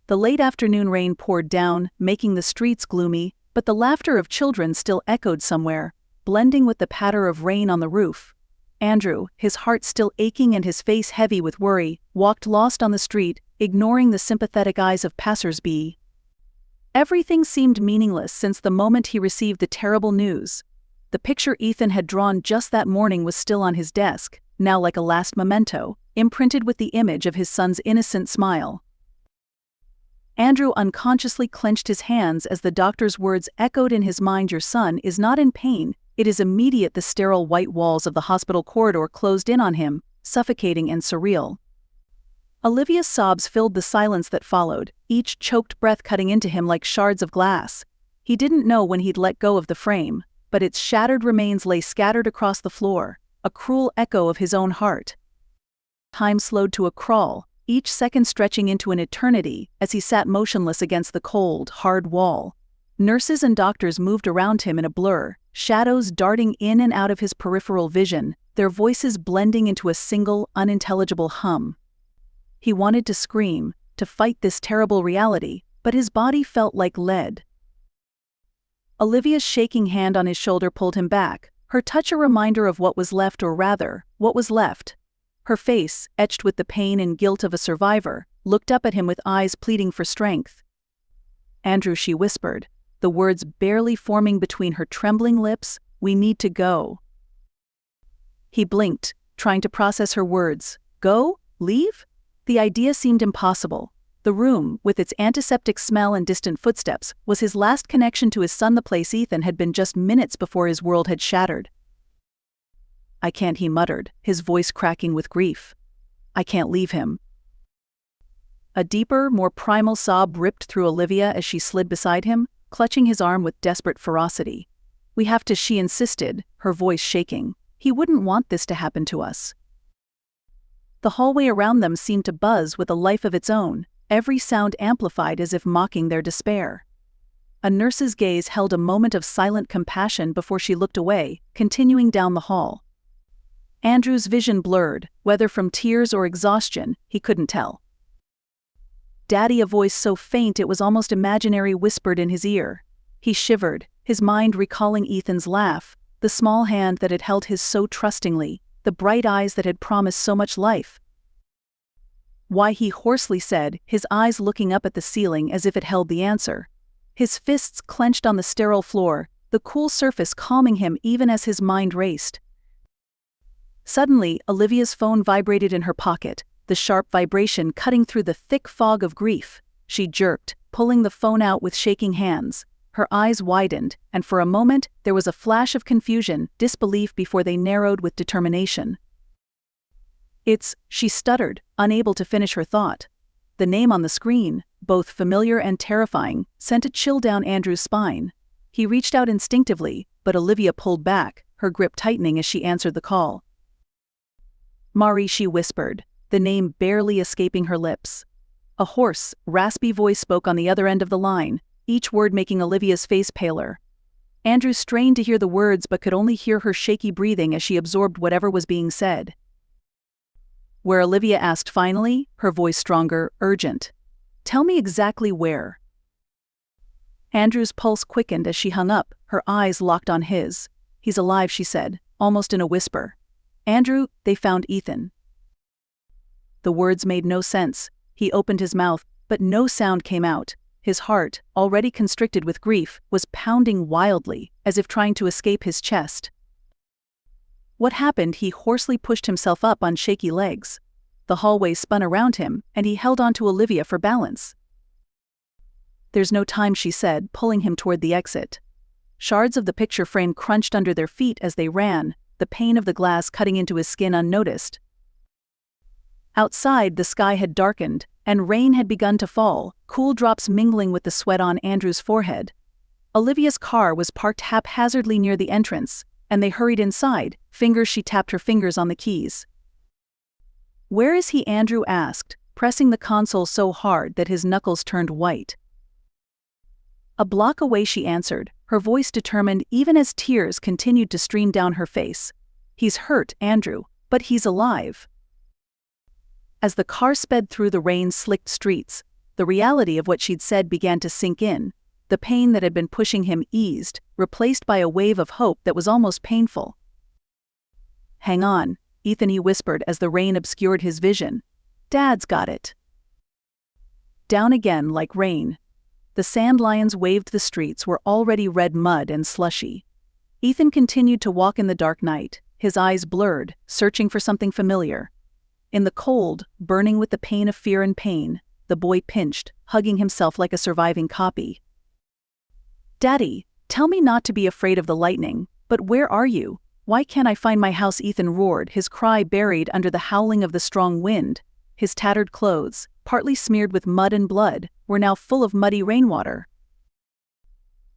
The late afternoon rain poured down, making the streets gloomy, but the laughter of children still echoed somewhere, blending with the patter of rain on the roof. Andrew, his heart still aching and his face heavy with worry, walked lost on the street, ignoring the sympathetic eyes of passers-by. Everything seemed meaningless since the moment he received the terrible news. The picture Ethan had drawn just that morning was still on his desk, now like a last memento, imprinted with the image of his son's innocent smile. Andrew unconsciously clenched his hands as the doctor's words echoed in his mind. Your son is not in pain, it is immediate. The sterile white walls of the hospital corridor closed in on him, suffocating and surreal. Olivia's sobs filled the silence that followed, each choked breath cutting into him like shards of glass. He didn't know when he'd let go of the frame, but its shattered remains lay scattered across the floor, a cruel echo of his own heart. Time slowed to a crawl, each second stretching into an eternity as he sat motionless against the cold, hard wall. Nurses and doctors moved around him in a blur, shadows darting in and out of his peripheral vision, their voices blending into a single, unintelligible hum. He wanted to scream, to fight this terrible reality, but his body felt like lead. Olivia's shaking hand on his shoulder pulled him back, her touch a reminder of what was left, or rather, what was left. Her face, etched with the pain and guilt of a survivor, looked up at him with eyes pleading for strength. Andrew, she whispered, the words barely forming between her trembling lips, we need to go. He blinked, trying to process her words. Go? Leave? The idea seemed impossible. The room, with its antiseptic smell and distant footsteps, was his last connection to his son, the place Ethan had been just minutes before his world had shattered. I can't, he muttered, his voice cracking with grief. I can't leave him. A deeper, more primal sob ripped through Olivia as she slid beside him, clutching his arm with desperate ferocity. We have to, she insisted, her voice shaking. He wouldn't want this to happen to us. The hallway around them seemed to buzz with a life of its own, every sound amplified as if mocking their despair. A nurse's gaze held a moment of silent compassion before she looked away, continuing down the hall. Andrew's vision blurred, whether from tears or exhaustion, he couldn't tell. Daddy, a voice so faint it was almost imaginary, whispered in his ear. He shivered, his mind recalling Ethan's laugh, the small hand that had held his so trustingly, the bright eyes that had promised so much life. Why, he hoarsely said, his eyes looking up at the ceiling as if it held the answer. His fists clenched on the sterile floor, the cool surface calming him even as his mind raced. Suddenly, Olivia's phone vibrated in her pocket, the sharp vibration cutting through the thick fog of grief. She jerked, pulling the phone out with shaking hands. Her eyes widened, and for a moment there was a flash of confusion, disbelief before they narrowed with determination. It's, she stuttered, unable to finish her thought. The name on the screen, both familiar and terrifying, sent a chill down Andrew's spine. He reached out instinctively, but Olivia pulled back, her grip tightening as she answered the call. Mari, she whispered, the name barely escaping her lips. A hoarse, raspy voice spoke on the other end of the line, each word making Olivia's face paler. Andrew strained to hear the words but could only hear her shaky breathing as she absorbed whatever was being said. Where? Olivia asked finally, her voice stronger, urgent. Tell me exactly where. Andrew's pulse quickened as she hung up, her eyes locked on his. He's alive, she said, almost in a whisper. Andrew, they found Ethan. The words made no sense. He opened his mouth, but no sound came out. His heart, already constricted with grief, was pounding wildly, as if trying to escape his chest. What happened? He hoarsely pushed himself up on shaky legs. The hallway spun around him, and he held on to Olivia for balance. There's no time, she said, pulling him toward the exit. Shards of the picture frame crunched under their feet as they ran, the pain of the glass cutting into his skin unnoticed. Outside, the sky had darkened, and rain had begun to fall, cool drops mingling with the sweat on Andrew's forehead. Olivia's car was parked haphazardly near the entrance, and they hurried inside, she tapped her fingers on the keys. Where is he? Andrew asked, pressing the console so hard that his knuckles turned white. A block away, she answered, her voice determined even as tears continued to stream down her face. He's hurt, Andrew, but he's alive. As the car sped through the rain-slicked streets, The reality of what she'd said began to sink in. The pain that had been pushing him eased, replaced by a wave of hope that was almost painful. "Hang on," Ethan whispered as the rain obscured his vision. "Dad's got it." Down again like rain. The sand lions waved. The streets were already red mud and slushy. Ethan continued to walk in the dark night, his eyes blurred, searching for something familiar. In the cold, burning with the pain of fear and pain, the boy pinched, hugging himself like a surviving copy. "Daddy, tell me not to be afraid of the lightning, but where are you? Why can't I find my house?" Ethan roared, his cry buried under the howling of the strong wind. His tattered clothes, partly smeared with mud and blood, were now full of muddy rainwater.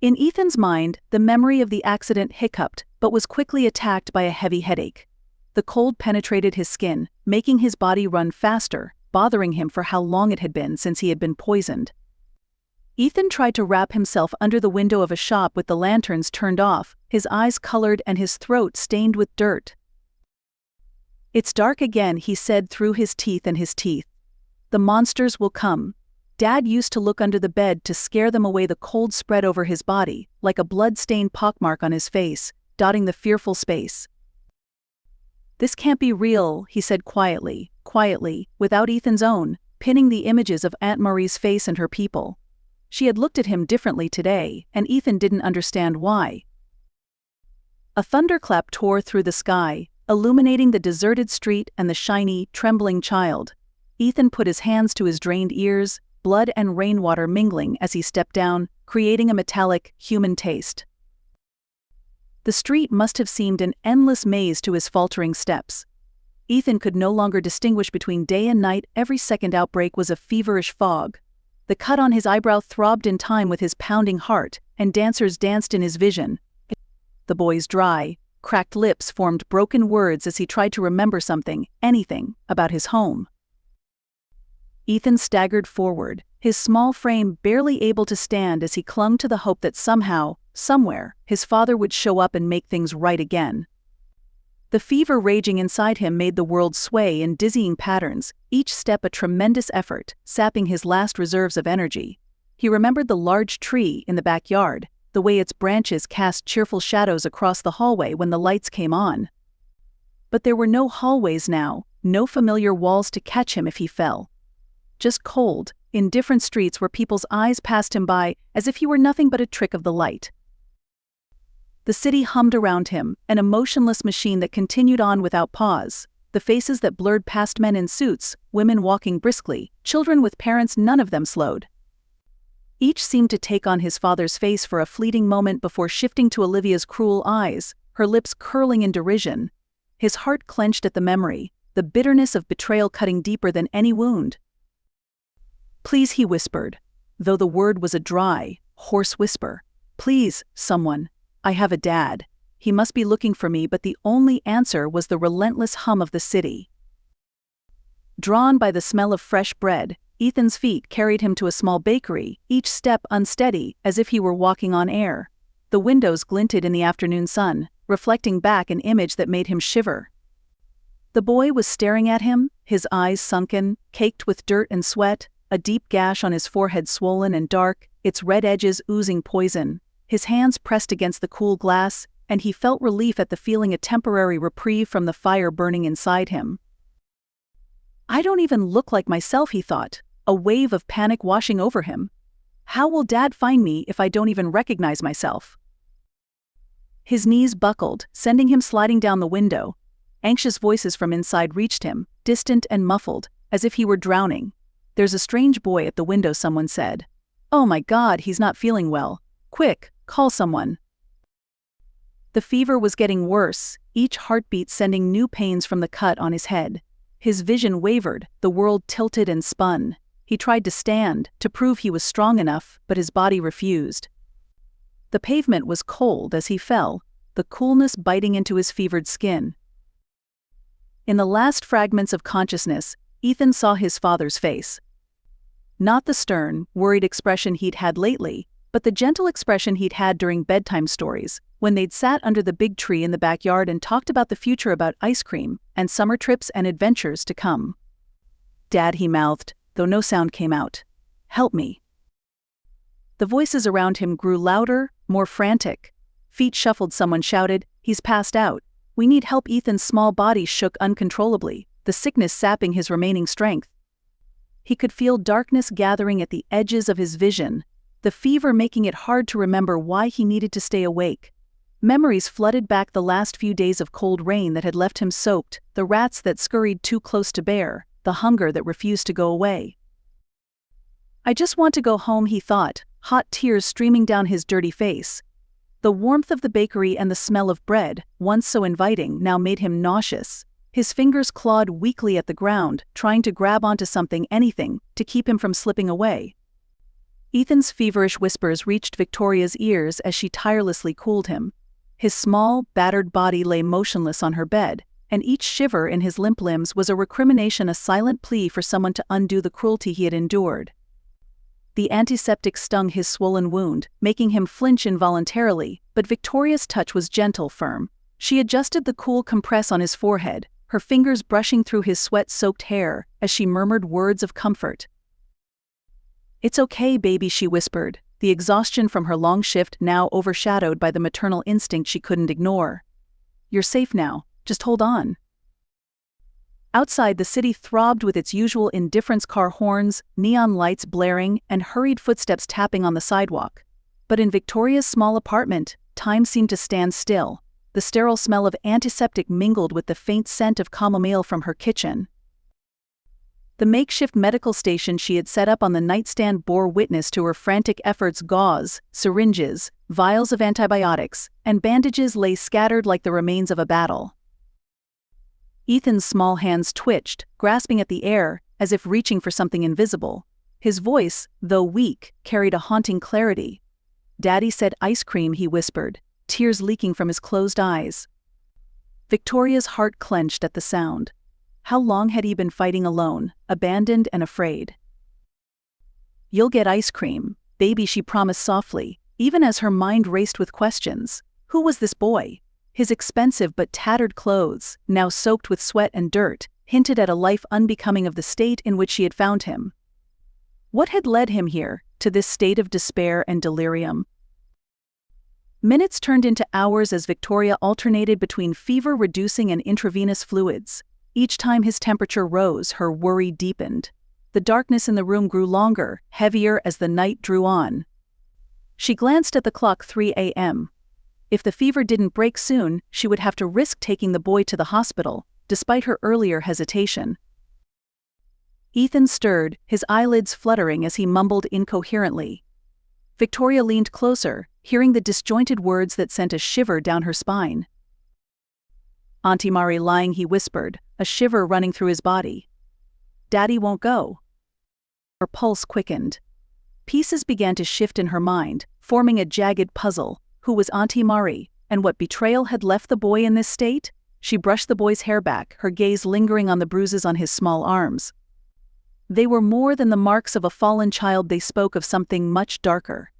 In Ethan's mind, the memory of the accident hiccuped, but was quickly attacked by a heavy headache. The cold penetrated his skin, making his body run faster, bothering him for how long it had been since he had been poisoned. Ethan tried to wrap himself under the window of a shop with the lanterns turned off, his eyes colored and his throat stained with dirt. "It's dark again," he said through his teeth. "The monsters will come." Dad used to look under the bed to scare them away. The cold spread over his body, like a blood-stained pockmark on his face, dotting the fearful space. "This can't be real," he said quietly, without Ethan's own, pinning the images of Aunt Marie's face and her people. She had looked at him differently today, and Ethan didn't understand why. A thunderclap tore through the sky, illuminating the deserted street and the shiny, trembling child. Ethan put his hands to his drained ears, blood and rainwater mingling as he stepped down, creating a metallic, human taste. The street must have seemed an endless maze to his faltering steps. Ethan could no longer distinguish between day and night. Every second outbreak was a feverish fog. The cut on his eyebrow throbbed in time with his pounding heart, and dancers danced in his vision. The boy's dry, cracked lips formed broken words as he tried to remember something, anything, about his home. Ethan staggered forward, his small frame barely able to stand as he clung to the hope that somehow, somewhere, his father would show up and make things right again. The fever raging inside him made the world sway in dizzying patterns, each step a tremendous effort, sapping his last reserves of energy. He remembered the large tree in the backyard, the way its branches cast cheerful shadows across the hallway when the lights came on. But there were no hallways now, no familiar walls to catch him if he fell. Just cold, indifferent streets where people's eyes passed him by as if he were nothing but a trick of the light. The city hummed around him, an emotionless machine that continued on without pause. The faces that blurred past, men in suits, women walking briskly, children with parents, none of them slowed. Each seemed to take on his father's face for a fleeting moment before shifting to Olivia's cruel eyes, her lips curling in derision. His heart clenched at the memory, the bitterness of betrayal cutting deeper than any wound. "Please," he whispered, though the word was a dry, hoarse whisper. "Please, someone. I have a dad. He must be looking for me." But the only answer was the relentless hum of the city. Drawn by the smell of fresh bread, Ethan's feet carried him to a small bakery, each step unsteady, as if he were walking on air. The windows glinted in the afternoon sun, reflecting back an image that made him shiver. The boy was staring at him, his eyes sunken, caked with dirt and sweat, a deep gash on his forehead swollen and dark, its red edges oozing poison. His hands pressed against the cool glass, and he felt relief at the feeling, a temporary reprieve from the fire burning inside him. "I don't even look like myself," he thought, a wave of panic washing over him. "How will Dad find me if I don't even recognize myself?" His knees buckled, sending him sliding down the window. Anxious voices from inside reached him, distant and muffled, as if he were drowning. "There's a strange boy at the window," someone said. "Oh my God, he's not feeling well. Quick, call someone." The fever was getting worse, each heartbeat sending new pains from the cut on his head. His vision wavered, the world tilted and spun. He tried to stand, to prove he was strong enough, but his body refused. The pavement was cold as he fell, the coolness biting into his fevered skin. In the last fragments of consciousness, Ethan saw his father's face. Not the stern, worried expression he'd had lately, but the gentle expression he'd had during bedtime stories, when they'd sat under the big tree in the backyard and talked about the future, about ice cream, and summer trips and adventures to come. "Dad," he mouthed, though no sound came out. help me." The voices around him grew louder, more frantic. Feet shuffled, someone shouted, "He's passed out. We need help." Ethan's small body shook uncontrollably, the sickness sapping his remaining strength. He could feel darkness gathering at the edges of his vision, the fever making it hard to remember why he needed to stay awake. Memories flooded back, the last few days of cold rain that had left him soaked, the rats that scurried too close to bear, the hunger that refused to go away. "I just want to go home," he thought, hot tears streaming down his dirty face. The warmth of the bakery and the smell of bread, once so inviting, now made him nauseous. His fingers clawed weakly at the ground, trying to grab onto something, anything, to keep him from slipping away. Ethan's feverish whispers reached Victoria's ears as she tirelessly cooled him. His small, battered body lay motionless on her bed, and each shiver in his limp limbs was a recrimination, a silent plea for someone to undo the cruelty he had endured. The antiseptic stung his swollen wound, making him flinch involuntarily, but Victoria's touch was gentle, firm. She adjusted the cool compress on his forehead, her fingers brushing through his sweat-soaked hair as she murmured words of comfort. "It's okay, baby," she whispered, the exhaustion from her long shift now overshadowed by the maternal instinct she couldn't ignore. "You're safe now, just hold on." Outside, the city throbbed with its usual indifference, car horns, neon lights blaring, and hurried footsteps tapping on the sidewalk. But in Victoria's small apartment, time seemed to stand still. The sterile smell of antiseptic mingled with the faint scent of chamomile from her kitchen. The makeshift medical station she had set up on the nightstand bore witness to her frantic efforts. Gauze, syringes, vials of antibiotics, and bandages lay scattered like the remains of a battle. Ethan's small hands twitched, grasping at the air, as if reaching for something invisible. His voice, though weak, carried a haunting clarity. "Daddy said ice cream," he whispered, tears leaking from his closed eyes. Victoria's heart clenched at the sound. How long had he been fighting alone, abandoned and afraid? "You'll get ice cream, baby," she promised softly, even as her mind raced with questions. Who was this boy? His expensive but tattered clothes, now soaked with sweat and dirt, hinted at a life unbecoming of the state in which she had found him. What had led him here, to this state of despair and delirium? Minutes turned into hours as Victoria alternated between fever-reducing and intravenous fluids. Each time his temperature rose, her worry deepened. The darkness in the room grew longer, heavier as the night drew on. She glanced at the clock. 3 a.m. If the fever didn't break soon, she would have to risk taking the boy to the hospital, despite her earlier hesitation. Ethan stirred, his eyelids fluttering as he mumbled incoherently. Victoria leaned closer, hearing the disjointed words that sent a shiver down her spine. "Auntie Mari lying," he whispered, a shiver running through his body. "Daddy won't go." Her pulse quickened. Pieces began to shift in her mind, forming a jagged puzzle. Who was Auntie Mari, and what betrayal had left the boy in this state? She brushed the boy's hair back, her gaze lingering on the bruises on his small arms. They were more than the marks of a fallen child, they spoke of something much darker.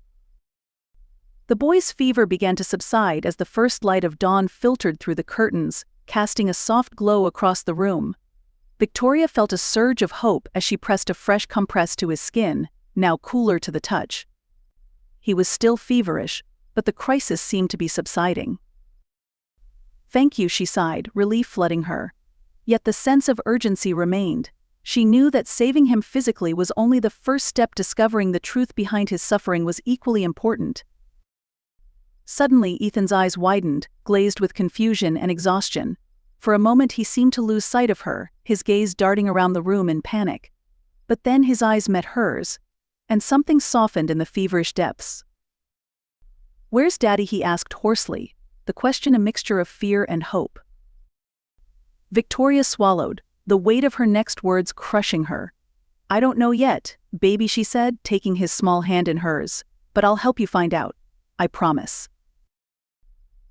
The boy's fever began to subside as the first light of dawn filtered through the curtains, casting a soft glow across the room. Victoria felt a surge of hope as she pressed a fresh compress to his skin, now cooler to the touch. He was still feverish, but the crisis seemed to be subsiding. "Thank you," she sighed, relief flooding her. Yet the sense of urgency remained. She knew that saving him physically was only the first step. Discovering the truth behind his suffering was equally important. Suddenly, Ethan's eyes widened, glazed with confusion and exhaustion. For a moment he seemed to lose sight of her, his gaze darting around the room in panic. But then his eyes met hers, and something softened in the feverish depths. "Where's Daddy?" he asked hoarsely, the question a mixture of fear and hope. Victoria swallowed, the weight of her next words crushing her. "I don't know yet, baby," she said, taking his small hand in hers. "But I'll help you find out. I promise."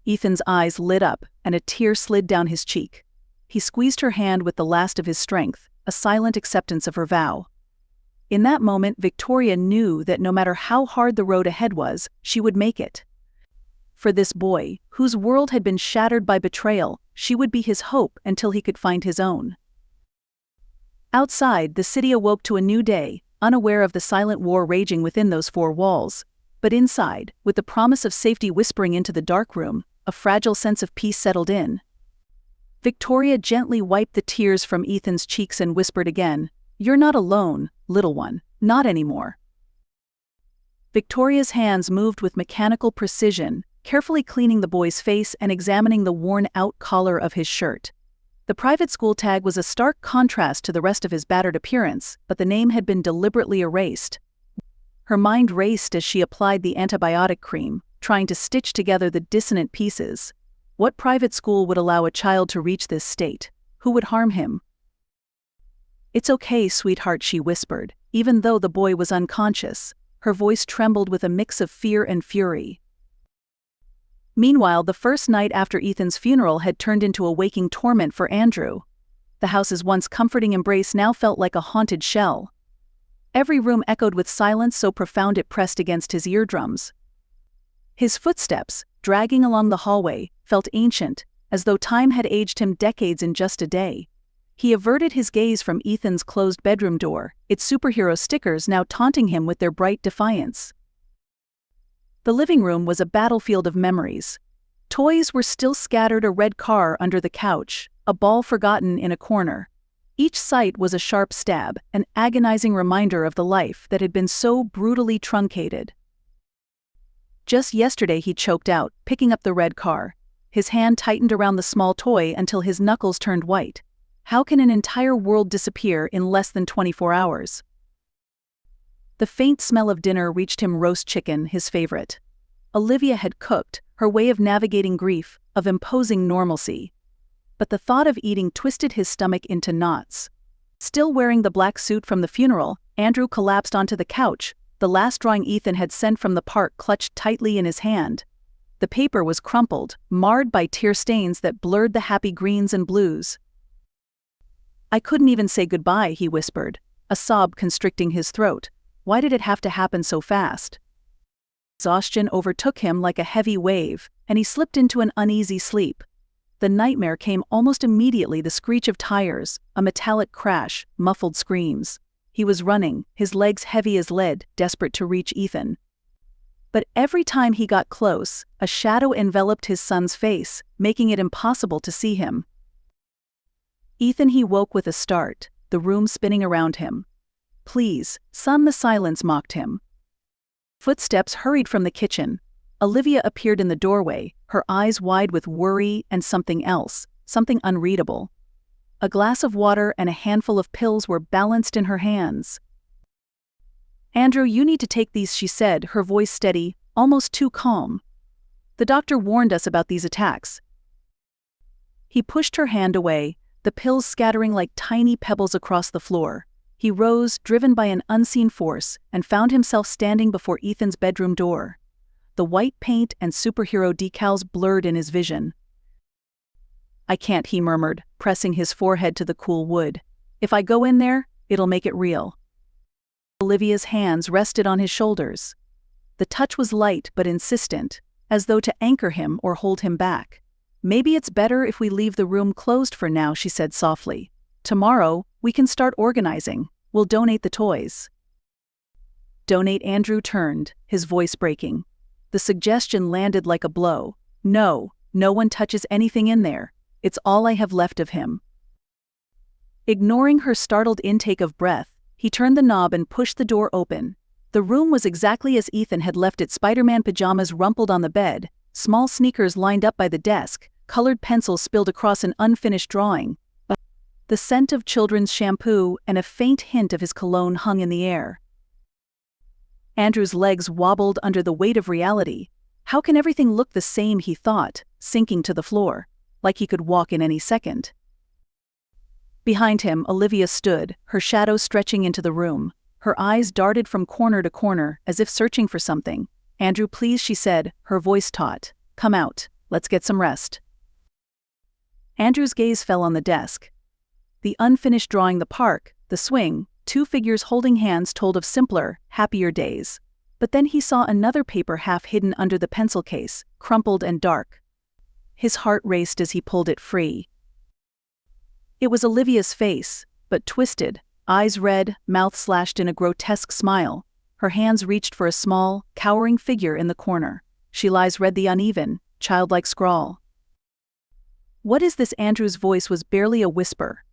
Ethan's eyes lit up, and a tear slid down his cheek. He squeezed her hand with the last of his strength, a silent acceptance of her vow. In that moment, Victoria knew that no matter how hard the road ahead was, she would make it. For this boy, whose world had been shattered by betrayal, she would be his hope until he could find his own. Outside, the city awoke to a new day, unaware of the silent war raging within those four walls. But inside, with the promise of safety whispering into the dark room, a fragile sense of peace settled in. Victoria gently wiped the tears from Ethan's cheeks and whispered again, "You're not alone, little one, not anymore." Victoria's hands moved with mechanical precision, carefully cleaning the boy's face and examining the worn-out collar of his shirt. The private school tag was a stark contrast to the rest of his battered appearance, but the name had been deliberately erased. Her mind raced as she applied the antibiotic cream, trying to stitch together the dissonant pieces. What private school would allow a child to reach this state? Who would harm him? "It's okay, sweetheart," she whispered, even though the boy was unconscious. Her voice trembled with a mix of fear and fury. Meanwhile, the first night after Ethan's funeral had turned into a waking torment for Andrew. The house's once comforting embrace now felt like a haunted shell. Every room echoed with silence so profound it pressed against his eardrums. His footsteps, dragging along the hallway, felt ancient, as though time had aged him decades in just a day. He averted his gaze from Ethan's closed bedroom door, its superhero stickers now taunting him with their bright defiance. The living room was a battlefield of memories. Toys were still scattered, a red car under the couch, a ball forgotten in a corner. Each sight was a sharp stab, an agonizing reminder of the life that had been so brutally truncated. Just yesterday he choked out, picking up the red car. His hand tightened around the small toy until his knuckles turned white. How can an entire world disappear in less than 24 hours? The faint smell of dinner reached him, roast chicken, his favorite. Olivia had cooked, her way of navigating grief, of imposing normalcy. But the thought of eating twisted his stomach into knots. Still wearing the black suit from the funeral, Andrew collapsed onto the couch, the last drawing Ethan had sent from the park clutched tightly in his hand. The paper was crumpled, marred by tear stains that blurred the happy greens and blues. "I couldn't even say goodbye," he whispered, a sob constricting his throat. Why did it have to happen so fast? Exhaustion overtook him like a heavy wave, and he slipped into an uneasy sleep. The nightmare came almost immediately, the screech of tires, a metallic crash, muffled screams. He was running, his legs heavy as lead, desperate to reach Ethan. But every time he got close, a shadow enveloped his son's face, making it impossible to see him. "Ethan," he woke with a start, the room spinning around him. "Please, son," the silence mocked him. Footsteps hurried from the kitchen. Olivia appeared in the doorway, her eyes wide with worry and something else, something unreadable. A glass of water and a handful of pills were balanced in her hands. "Andrew, you need to take these," she said, her voice steady, almost too calm. "The doctor warned us about these attacks." He pushed her hand away, the pills scattering like tiny pebbles across the floor. He rose, driven by an unseen force, and found himself standing before Ethan's bedroom door. The white paint and superhero decals blurred in his vision. "I can't," he murmured, pressing his forehead to the cool wood. "If I go in there, it'll make it real." Olivia's hands rested on his shoulders. The touch was light but insistent, as though to anchor him or hold him back. "Maybe it's better if we leave the room closed for now," she said softly. "Tomorrow, we can start organizing. We'll donate the toys." "Donate?" Andrew turned, his voice breaking. The suggestion landed like a blow. "No, no one touches anything in there. It's all I have left of him." Ignoring her startled intake of breath, he turned the knob and pushed the door open. The room was exactly as Ethan had left it, Spider-Man pajamas rumpled on the bed, small sneakers lined up by the desk, colored pencils spilled across an unfinished drawing. The scent of children's shampoo and a faint hint of his cologne hung in the air. Andrew's legs wobbled under the weight of reality. How can everything look the same, he thought, sinking to the floor, like he could walk in any second. Behind him, Olivia stood, her shadow stretching into the room. Her eyes darted from corner to corner, as if searching for something. "Andrew, please," she said, her voice taut. "Come out, let's get some rest." Andrew's gaze fell on the desk. The unfinished drawing, the park, the swing, two figures holding hands told of simpler, happier days. But then he saw another paper half hidden under the pencil case, crumpled and dark. His heart raced as he pulled it free. It was Olivia's face, but twisted, Eyes red, mouth slashed in a grotesque smile. Her hands reached for a small, cowering figure in the corner. Sheila's read the uneven, childlike scrawl. "What is this?" Andrew's voice was barely a whisper.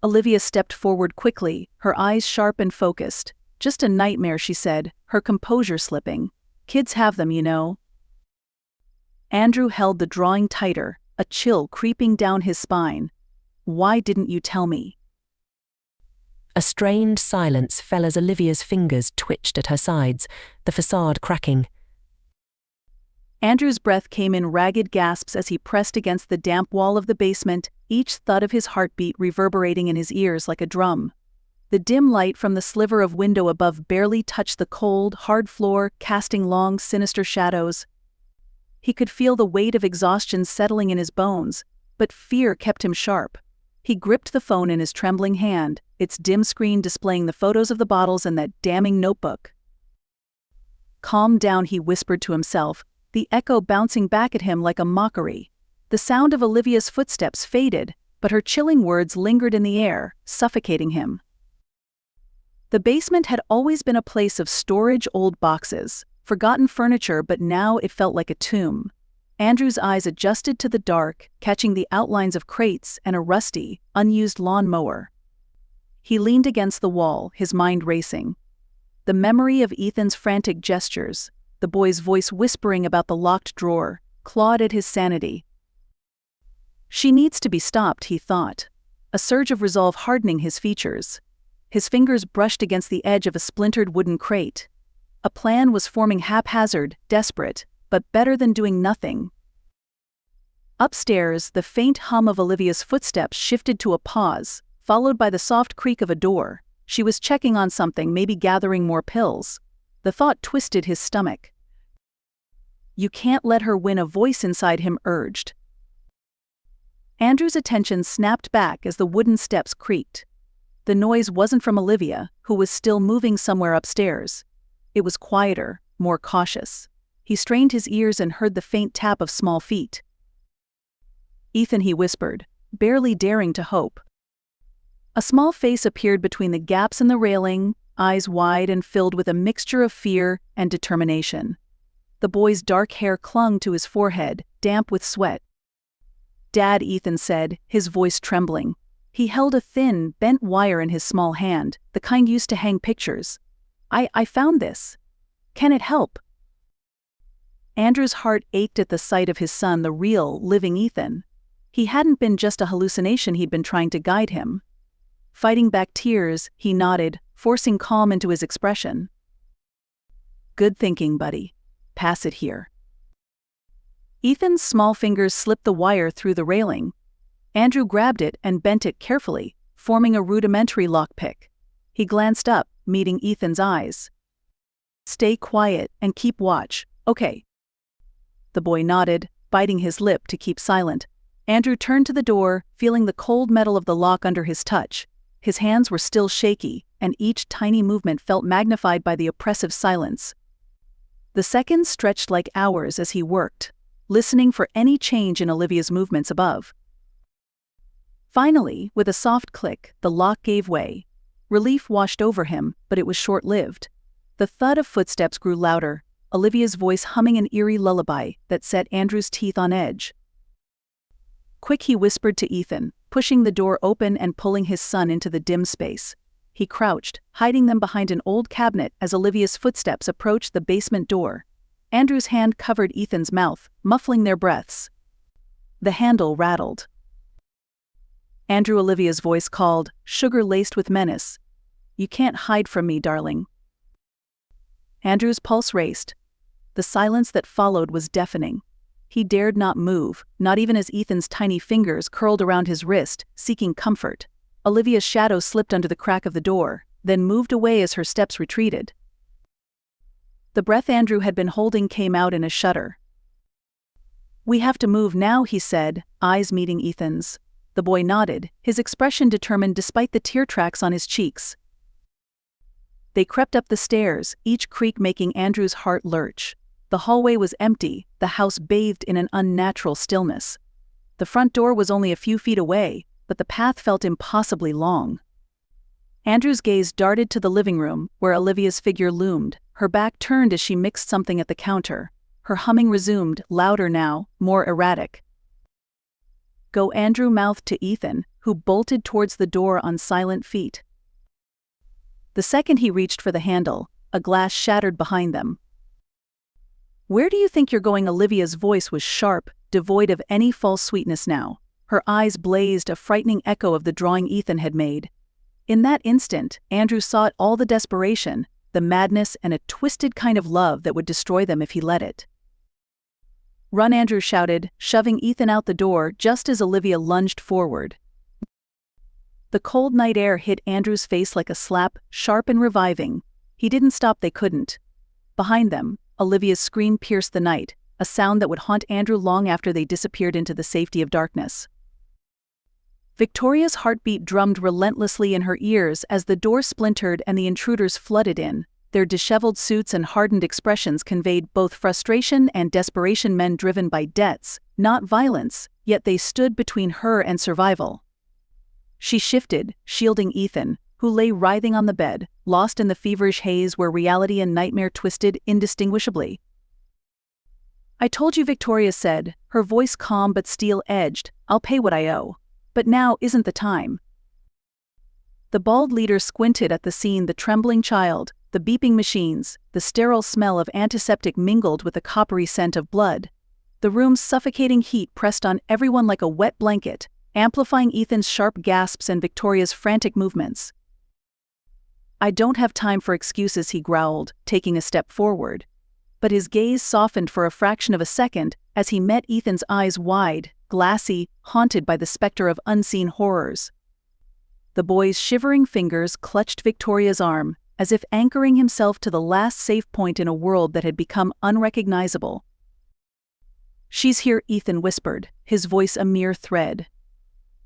Olivia stepped forward quickly, her eyes sharp and focused. "Just a nightmare," she said, her composure slipping. "Kids have them, you know." Andrew held the drawing tighter, a chill creeping down his spine. "Why didn't you tell me?" A strained silence fell as Olivia's fingers twitched at her sides, the facade cracking. Andrew's breath came in ragged gasps as he pressed against the damp wall of the basement, each thud of his heartbeat reverberating in his ears like a drum. The dim light from the sliver of window above barely touched the cold, hard floor, casting long, sinister shadows. He could feel the weight of exhaustion settling in his bones, but fear kept him sharp. He gripped the phone in his trembling hand, its dim screen displaying the photos of the bottles and that damning notebook. "Calm down," he whispered to himself, the echo bouncing back at him like a mockery. The sound of Olivia's footsteps faded, but her chilling words lingered in the air, suffocating him. The basement had always been a place of storage, old boxes, forgotten furniture, but now it felt like a tomb. Andrew's eyes adjusted to the dark, catching the outlines of crates and a rusty, unused lawn mower. He leaned against the wall, his mind racing. The memory of Ethan's frantic gestures, the boy's voice whispering about the locked drawer, clawed at his sanity. "She needs to be stopped," he thought, a surge of resolve hardening his features. His fingers brushed against the edge of a splintered wooden crate. A plan was forming, haphazard, desperate, but better than doing nothing. Upstairs, the faint hum of Olivia's footsteps shifted to a pause, followed by the soft creak of a door. She was checking on something, maybe gathering more pills. The thought twisted his stomach. "You can't let her win," a voice inside him urged. Andrew's attention snapped back as the wooden steps creaked. The noise wasn't from Olivia, who was still moving somewhere upstairs. It was quieter, more cautious. He strained his ears and heard the faint tap of small feet. "Ethan," he whispered, barely daring to hope. A small face appeared between the gaps in the railing, eyes wide and filled with a mixture of fear and determination. The boy's dark hair clung to his forehead, damp with sweat. "Dad," Ethan said, his voice trembling. He held a thin, bent wire in his small hand, the kind used to hang pictures. I found this. Can it help?" Andrew's heart ached at the sight of his son, the real, living Ethan. He hadn't been just a hallucination, he'd been trying to guide him. Fighting back tears, he nodded, forcing calm into his expression. "Good thinking, buddy. Pass it here." Ethan's small fingers slipped the wire through the railing. Andrew grabbed it and bent it carefully, forming a rudimentary lockpick. He glanced up, meeting Ethan's eyes. "Stay quiet and keep watch, okay?" The boy nodded, biting his lip to keep silent. Andrew turned to the door, feeling the cold metal of the lock under his touch. His hands were still shaky, and each tiny movement felt magnified by the oppressive silence. The seconds stretched like hours as he worked, listening for any change in Olivia's movements above. Finally, with a soft click, the lock gave way. Relief washed over him, but it was short-lived. The thud of footsteps grew louder, Olivia's voice humming an eerie lullaby that set Andrew's teeth on edge. "Quick," he whispered to Ethan, pushing the door open and pulling his son into the dim space. He crouched, hiding them behind an old cabinet as Olivia's footsteps approached the basement door. Andrew's hand covered Ethan's mouth, muffling their breaths. The handle rattled. Andrew, Olivia's voice called, sugar-laced with menace. "You can't hide from me, darling." Andrew's pulse raced. The silence that followed was deafening. He dared not move, not even as Ethan's tiny fingers curled around his wrist, seeking comfort. Olivia's shadow slipped under the crack of the door, then moved away as her steps retreated. The breath Andrew had been holding came out in a shudder. "We have to move now," he said, eyes meeting Ethan's. The boy nodded, his expression determined despite the tear tracks on his cheeks. They crept up the stairs, each creak making Andrew's heart lurch. The hallway was empty, the house bathed in an unnatural stillness. The front door was only a few feet away, but the path felt impossibly long. Andrew's gaze darted to the living room, where Olivia's figure loomed, her back turned as she mixed something at the counter. Her humming resumed, louder now, more erratic. Go, Andrew mouthed to Ethan, who bolted towards the door on silent feet. The second he reached for the handle, a glass shattered behind them. Where do you think you're going? Olivia's voice was sharp, devoid of any false sweetness now. Her eyes blazed, a frightening echo of the drawing Ethan had made. In that instant, Andrew saw it all, the desperation, the madness, and a twisted kind of love that would destroy them if he let it. Run, Andrew shouted, shoving Ethan out the door just as Olivia lunged forward. The cold night air hit Andrew's face like a slap, sharp and reviving. He didn't stop, they couldn't. Behind them, Olivia's scream pierced the night, a sound that would haunt Andrew long after they disappeared into the safety of darkness. Victoria's heartbeat drummed relentlessly in her ears as the door splintered and the intruders flooded in. Their disheveled suits and hardened expressions conveyed both frustration and desperation, men driven by debts, not violence, yet they stood between her and survival. She shifted, shielding Ethan, who lay writhing on the bed, lost in the feverish haze where reality and nightmare twisted indistinguishably. I told you, Victoria said, her voice calm but steel-edged. I'll pay what I owe. But now isn't the time. The bald leader squinted at the scene, the trembling child, the beeping machines, the sterile smell of antiseptic mingled with the coppery scent of blood. The room's suffocating heat pressed on everyone like a wet blanket, amplifying Ethan's sharp gasps and Victoria's frantic movements. I don't have time for excuses, he growled, taking a step forward. But his gaze softened for a fraction of a second as he met Ethan's eyes, wide, glassy, haunted by the specter of unseen horrors. The boy's shivering fingers clutched Victoria's arm, as if anchoring himself to the last safe point in a world that had become unrecognizable. She's here, Ethan whispered, his voice a mere thread.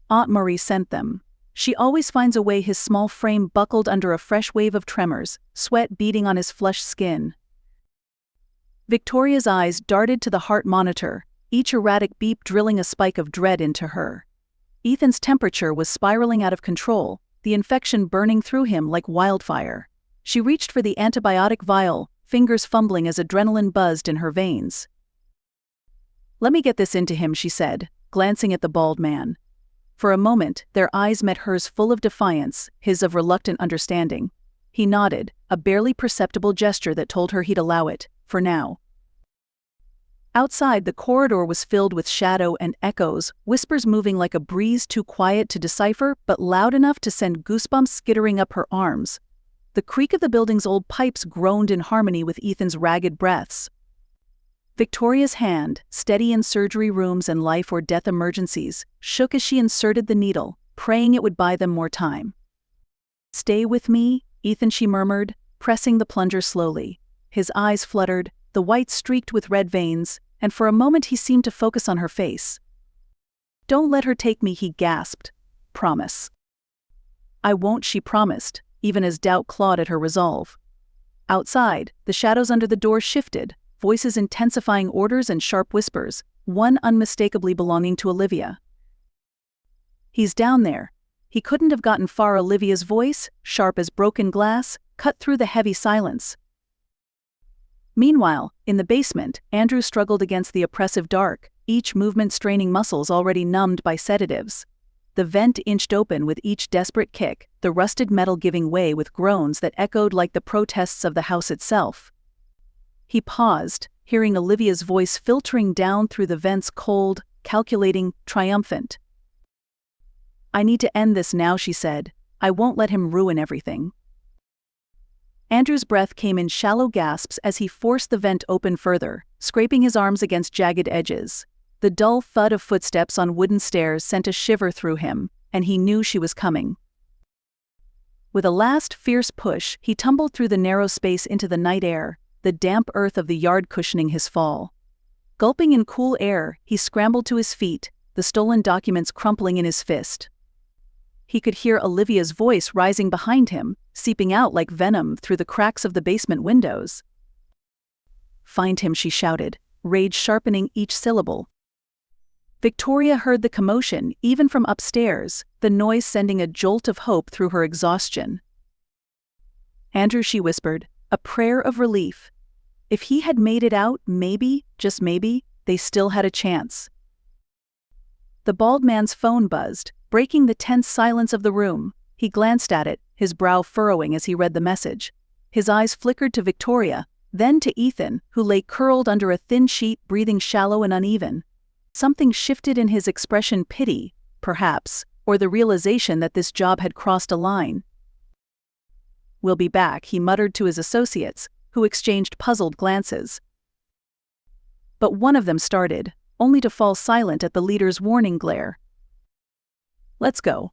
Aunt Marie sent them. She always finds a way. His small frame buckled under a fresh wave of tremors, sweat beading on his flushed skin. Victoria's eyes darted to the heart monitor, each erratic beep drilling a spike of dread into her. Ethan's temperature was spiraling out of control, the infection burning through him like wildfire. She reached for the antibiotic vial, fingers fumbling as adrenaline buzzed in her veins. Let me get this into him, she said, glancing at the bald man. For a moment, their eyes met hers, full of defiance, his of reluctant understanding. He nodded, a barely perceptible gesture that told her he'd allow it, for now. Outside, the corridor was filled with shadow and echoes, whispers moving like a breeze, too quiet to decipher but loud enough to send goosebumps skittering up her arms. The creak of the building's old pipes groaned in harmony with Ethan's ragged breaths. Victoria's hand, steady in surgery rooms and life or death emergencies, shook as she inserted the needle, praying it would buy them more time. Stay with me, Ethan, she murmured, pressing the plunger slowly. His eyes fluttered, the white streaked with red veins, and for a moment he seemed to focus on her face. Don't let her take me, he gasped. Promise. I won't, she promised, even as doubt clawed at her resolve. Outside, the shadows under the door shifted, voices intensifying orders and sharp whispers, one unmistakably belonging to Olivia. He's down there. He couldn't have gotten far. Olivia's voice, sharp as broken glass, cut through the heavy silence. Meanwhile, in the basement, Andrew struggled against the oppressive dark, each movement straining muscles already numbed by sedatives. The vent inched open with each desperate kick, the rusted metal giving way with groans that echoed like the protests of the house itself. He paused, hearing Olivia's voice filtering down through the vents, cold, calculating, triumphant. I need to end this now, she said. I won't let him ruin everything. Andrew's breath came in shallow gasps as he forced the vent open further, scraping his arms against jagged edges. The dull thud of footsteps on wooden stairs sent a shiver through him, and he knew she was coming. With a last fierce push, he tumbled through the narrow space into the night air, the damp earth of the yard cushioning his fall. Gulping in cool air, he scrambled to his feet, the stolen documents crumpling in his fist. He could hear Olivia's voice rising behind him, seeping out like venom through the cracks of the basement windows. Find him, she shouted, rage sharpening each syllable. Victoria heard the commotion, even from upstairs, the noise sending a jolt of hope through her exhaustion. Andrew, she whispered, a prayer of relief. If he had made it out, maybe, just maybe, they still had a chance. The bald man's phone buzzed, breaking the tense silence of the room. He glanced at it, his brow furrowing as he read the message. His eyes flickered to Victoria, then to Ethan, who lay curled under a thin sheet, breathing shallow and uneven. Something shifted in his expression, pity, perhaps, or the realization that this job had crossed a line. "We'll be back," he muttered to his associates, who exchanged puzzled glances. But one of them started, only to fall silent at the leader's warning glare. "Let's go."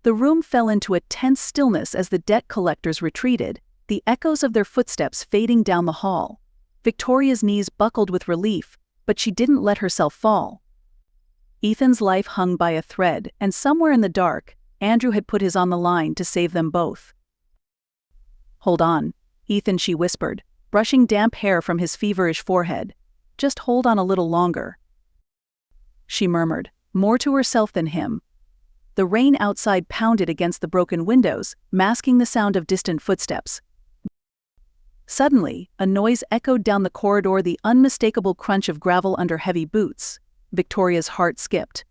The room fell into a tense stillness as the debt collectors retreated, the echoes of their footsteps fading down the hall. Victoria's knees buckled with relief, but she didn't let herself fall. Ethan's life hung by a thread, and somewhere in the dark, Andrew had put his on the line to save them both. "Hold on, Ethan," she whispered, brushing damp hair from his feverish forehead. "Just hold on a little longer." She murmured, more to herself than him. The rain outside pounded against the broken windows, masking the sound of distant footsteps. Suddenly, a noise echoed down the corridor, the unmistakable crunch of gravel under heavy boots. Victoria's heart skipped.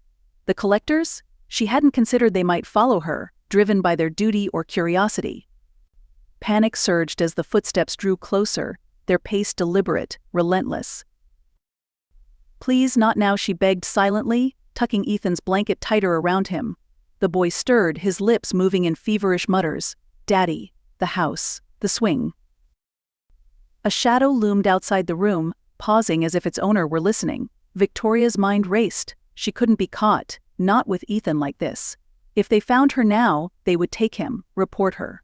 The collectors? She hadn't considered they might follow her, driven by their duty or curiosity. Panic surged as the footsteps drew closer, their pace deliberate, relentless. "Please, not now," she begged silently, tucking Ethan's blanket tighter around him. The boy stirred, his lips moving in feverish mutters. "Daddy, the house, the swing." A shadow loomed outside the room, pausing as if its owner were listening. Victoria's mind raced. She couldn't be caught, not with Ethan like this. If they found her now, they would take him, report her.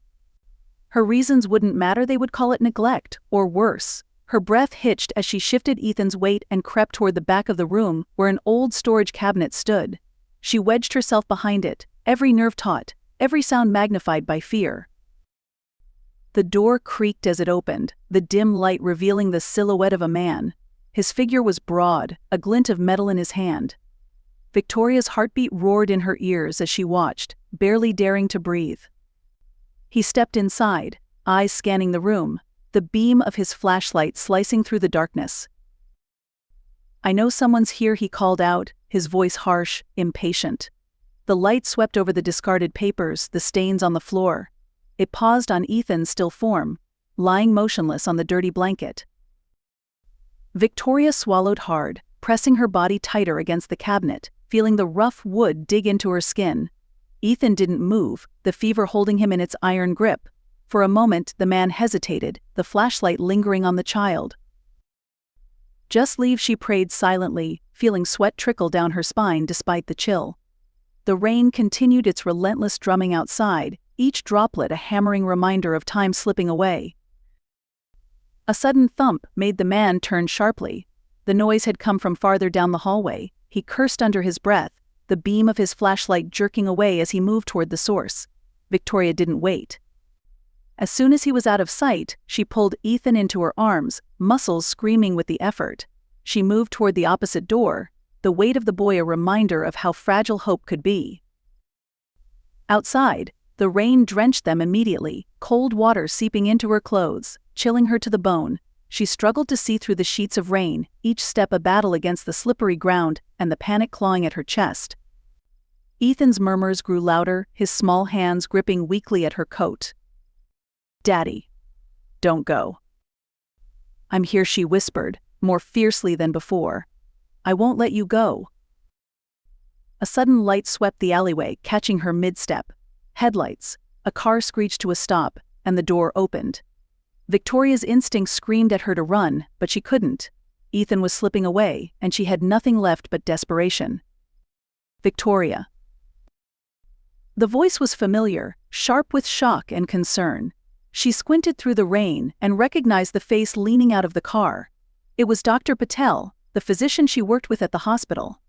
Her reasons wouldn't matter, they would call it neglect, or worse. Her breath hitched as she shifted Ethan's weight and crept toward the back of the room where an old storage cabinet stood. She wedged herself behind it, every nerve taut, every sound magnified by fear. The door creaked as it opened, the dim light revealing the silhouette of a man. His figure was broad, a glint of metal in his hand. Victoria's heartbeat roared in her ears as she watched, barely daring to breathe. He stepped inside, eyes scanning the room, the beam of his flashlight slicing through the darkness. "I know someone's here," he called out, his voice harsh, impatient. The light swept over the discarded papers, the stains on the floor. It paused on Ethan's still form, lying motionless on the dirty blanket. Victoria swallowed hard, pressing her body tighter against the cabinet, feeling the rough wood dig into her skin. Ethan didn't move, the fever holding him in its iron grip. For a moment, the man hesitated, the flashlight lingering on the child. "Just leave," she prayed silently, feeling sweat trickle down her spine despite the chill. The rain continued its relentless drumming outside, each droplet a hammering reminder of time slipping away. A sudden thump made the man turn sharply. The noise had come from farther down the hallway. He cursed under his breath, the beam of his flashlight jerking away as he moved toward the source. Victoria didn't wait. As soon as he was out of sight, she pulled Ethan into her arms, muscles screaming with the effort. She moved toward the opposite door, the weight of the boy a reminder of how fragile hope could be. Outside, the rain drenched them immediately, cold water seeping into her clothes, chilling her to the bone. She struggled to see through the sheets of rain, each step a battle against the slippery ground and the panic clawing at her chest. Ethan's murmurs grew louder, his small hands gripping weakly at her coat. "Daddy, don't go." "I'm here," she whispered, more fiercely than before. "I won't let you go." A sudden light swept the alleyway, catching her mid-step. Headlights. A car screeched to a stop, and the door opened. Victoria's instinct screamed at her to run, but she couldn't. Ethan was slipping away, and she had nothing left but desperation. "Victoria." The voice was familiar, sharp with shock and concern. She squinted through the rain and recognized the face leaning out of the car. It was Dr. Patel, the physician she worked with at the hospital.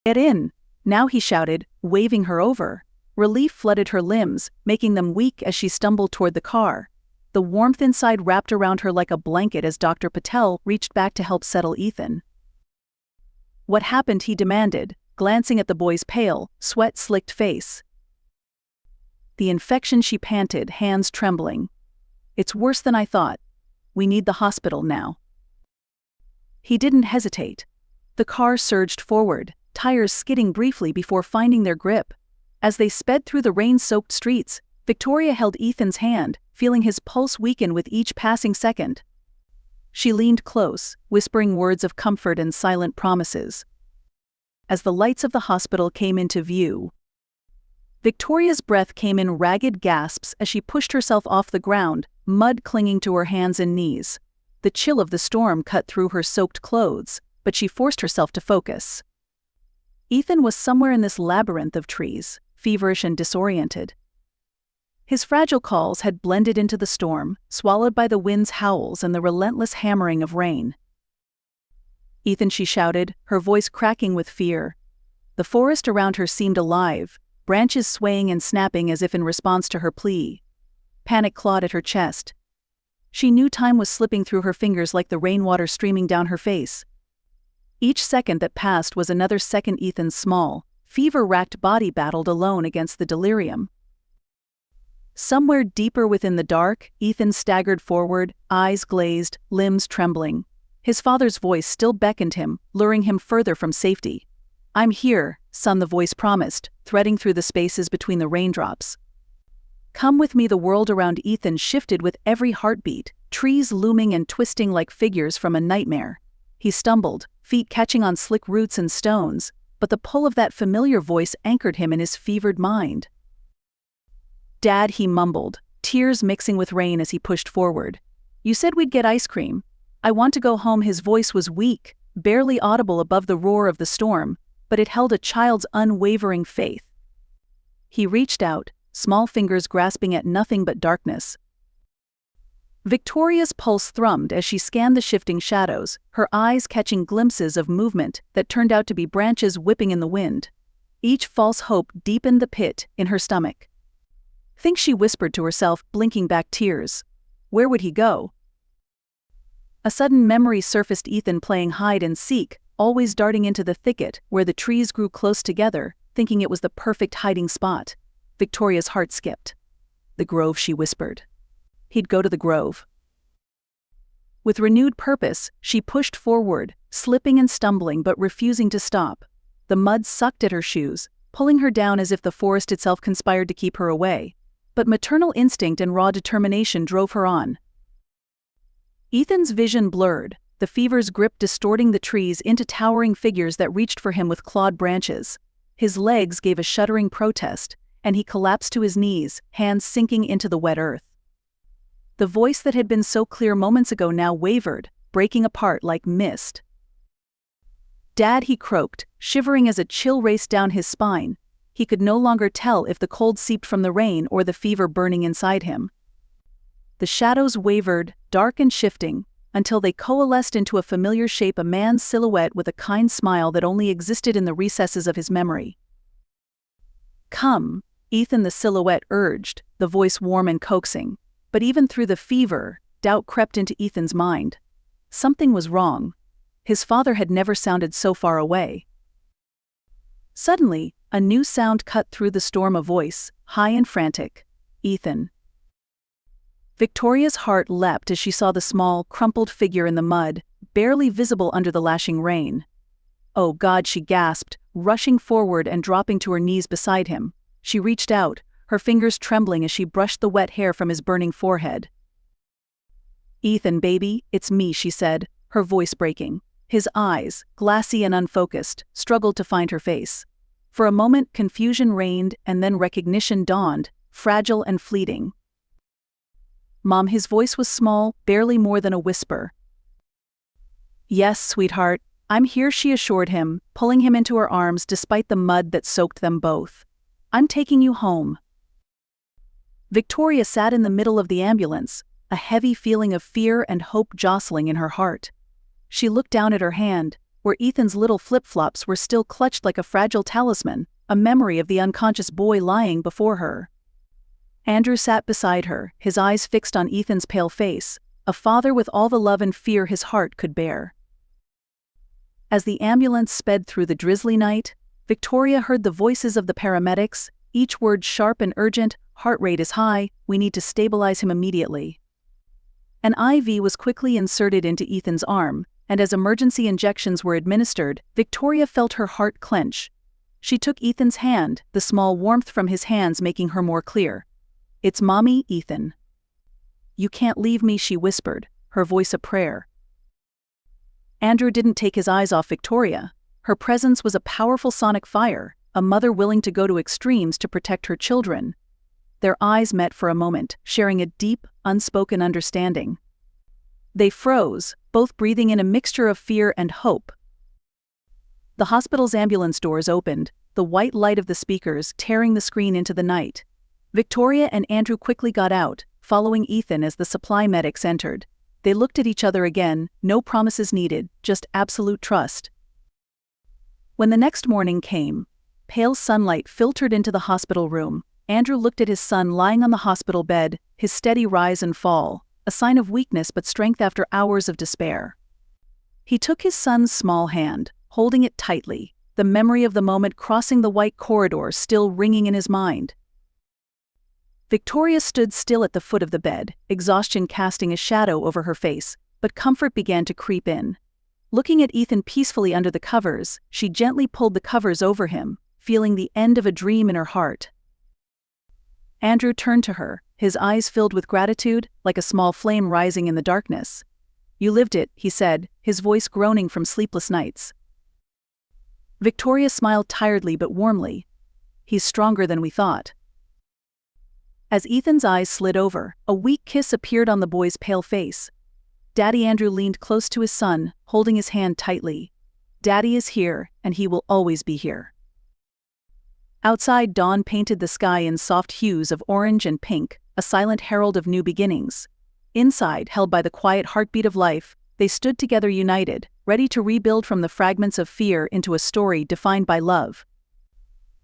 "Get in," now he shouted, waving her over. Relief flooded her limbs, making them weak as she stumbled toward the car. The warmth inside wrapped around her like a blanket as Dr. Patel reached back to help settle Ethan. "What happened?" he demanded, glancing at the boy's pale, sweat-slicked face. The infection, she panted, hands trembling. It's worse than I thought. We need the hospital now. He didn't hesitate. The car surged forward, tires skidding briefly before finding their grip. As they sped through the rain-soaked streets, Victoria held Ethan's hand, feeling his pulse weaken with each passing second. She leaned close, whispering words of comfort and silent promises. As the lights of the hospital came into view, Victoria's breath came in ragged gasps as she pushed herself off the ground, mud clinging to her hands and knees. The chill of the storm cut through her soaked clothes, but she forced herself to focus. Ethan was somewhere in this labyrinth of trees, feverish and disoriented. His fragile calls had blended into the storm, swallowed by the wind's howls and the relentless hammering of rain. "Ethan," she shouted, her voice cracking with fear. The forest around her seemed alive, branches swaying and snapping as if in response to her plea. Panic clawed at her chest. She knew time was slipping through her fingers like the rainwater streaming down her face. Each second that passed was another second Ethan's small, fever-racked body battled alone against the delirium. Somewhere deeper within the dark, Ethan staggered forward, eyes glazed, limbs trembling. His father's voice still beckoned him, luring him further from safety. "I'm here, son," the voice promised, threading through the spaces between the raindrops. "Come with me." The world around Ethan shifted with every heartbeat, trees looming and twisting like figures from a nightmare. He stumbled, feet catching on slick roots and stones, but the pull of that familiar voice anchored him in his fevered mind. "Dad," he mumbled, tears mixing with rain as he pushed forward. "You said we'd get ice cream. I want to go home." His voice was weak, barely audible above the roar of the storm, but it held a child's unwavering faith. He reached out, small fingers grasping at nothing but darkness. Victoria's pulse thrummed as she scanned the shifting shadows, her eyes catching glimpses of movement that turned out to be branches whipping in the wind. Each false hope deepened the pit in her stomach. "Think," she whispered to herself, blinking back tears. Where would he go? A sudden memory surfaced: Ethan playing hide and seek, always darting into the thicket where the trees grew close together, thinking it was the perfect hiding spot. Victoria's heart skipped. "The grove," she whispered. He'd go to the grove. With renewed purpose, she pushed forward, slipping and stumbling but refusing to stop. The mud sucked at her shoes, pulling her down as if the forest itself conspired to keep her away. But maternal instinct and raw determination drove her on. Ethan's vision blurred, the fever's grip distorting the trees into towering figures that reached for him with clawed branches. His legs gave a shuddering protest, and he collapsed to his knees, hands sinking into the wet earth. The voice that had been so clear moments ago now wavered, breaking apart like mist. "Dad," he croaked, shivering as a chill raced down his spine. He could no longer tell if the cold seeped from the rain or the fever burning inside him. The shadows wavered, dark and shifting, until they coalesced into a familiar shape: a man's silhouette with a kind smile that only existed in the recesses of his memory. "Come," Ethan, the silhouette urged, the voice warm and coaxing. But even through the fever, doubt crept into Ethan's mind. Something was wrong. His father had never sounded so far away. Suddenly, a new sound cut through the storm: a voice, high and frantic. "Ethan." Victoria's heart leapt as she saw the small, crumpled figure in the mud, barely visible under the lashing rain. "Oh God," she gasped, rushing forward and dropping to her knees beside him. She reached out, her fingers trembling as she brushed the wet hair from his burning forehead. "Ethan, baby, it's me," she said, her voice breaking. His eyes, glassy and unfocused, struggled to find her face. For a moment, confusion reigned, and then recognition dawned, fragile and fleeting. "Mom," his voice was small, barely more than a whisper. "Yes, sweetheart, I'm here," she assured him, pulling him into her arms despite the mud that soaked them both. "I'm taking you home." Victoria sat in the middle of the ambulance, a heavy feeling of fear and hope jostling in her heart. She looked down at her hand, where Ethan's little flip-flops were still clutched like a fragile talisman, a memory of the unconscious boy lying before her. Andrew sat beside her, his eyes fixed on Ethan's pale face, a father with all the love and fear his heart could bear. As the ambulance sped through the drizzly night, Victoria heard the voices of the paramedics, each word sharp and urgent. Heart rate is high, we need to stabilize him immediately. An IV was quickly inserted into Ethan's arm, and as emergency injections were administered, Victoria felt her heart clench. She took Ethan's hand, the small warmth from his hands making her more clear. "It's Mommy, Ethan." "You can't leave me," she whispered, her voice a prayer. Andrew didn't take his eyes off Victoria. Her presence was a powerful sonic fire, a mother willing to go to extremes to protect her children. Their eyes met for a moment, sharing a deep, unspoken understanding. They froze, both breathing in a mixture of fear and hope. The hospital's ambulance doors opened, the white light of the speakers tearing the screen into the night. Victoria and Andrew quickly got out, following Ethan as the supply medics entered. They looked at each other again, no promises needed, just absolute trust. When the next morning came, pale sunlight filtered into the hospital room. Andrew looked at his son lying on the hospital bed, his steady rise and fall, a sign of weakness but strength after hours of despair. He took his son's small hand, holding it tightly, the memory of the moment crossing the white corridor still ringing in his mind. Victoria stood still at the foot of the bed, exhaustion casting a shadow over her face, but comfort began to creep in. Looking at Ethan peacefully under the covers, she gently pulled the covers over him, feeling the end of a dream in her heart. Andrew turned to her, his eyes filled with gratitude, like a small flame rising in the darkness. "You lived it," he said, his voice groaning from sleepless nights. Victoria smiled tiredly but warmly. "He's stronger than we thought." As Ethan's eyes slid over, a weak kiss appeared on the boy's pale face. Daddy Andrew leaned close to his son, holding his hand tightly. "Daddy is here, and he will always be here." Outside, dawn painted the sky in soft hues of orange and pink, a silent herald of new beginnings. Inside, held by the quiet heartbeat of life, they stood together united, ready to rebuild from the fragments of fear into a story defined by love.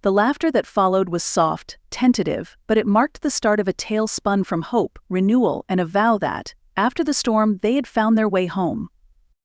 The laughter that followed was soft, tentative, but it marked the start of a tale spun from hope, renewal, and a vow that, after the storm, they had found their way home.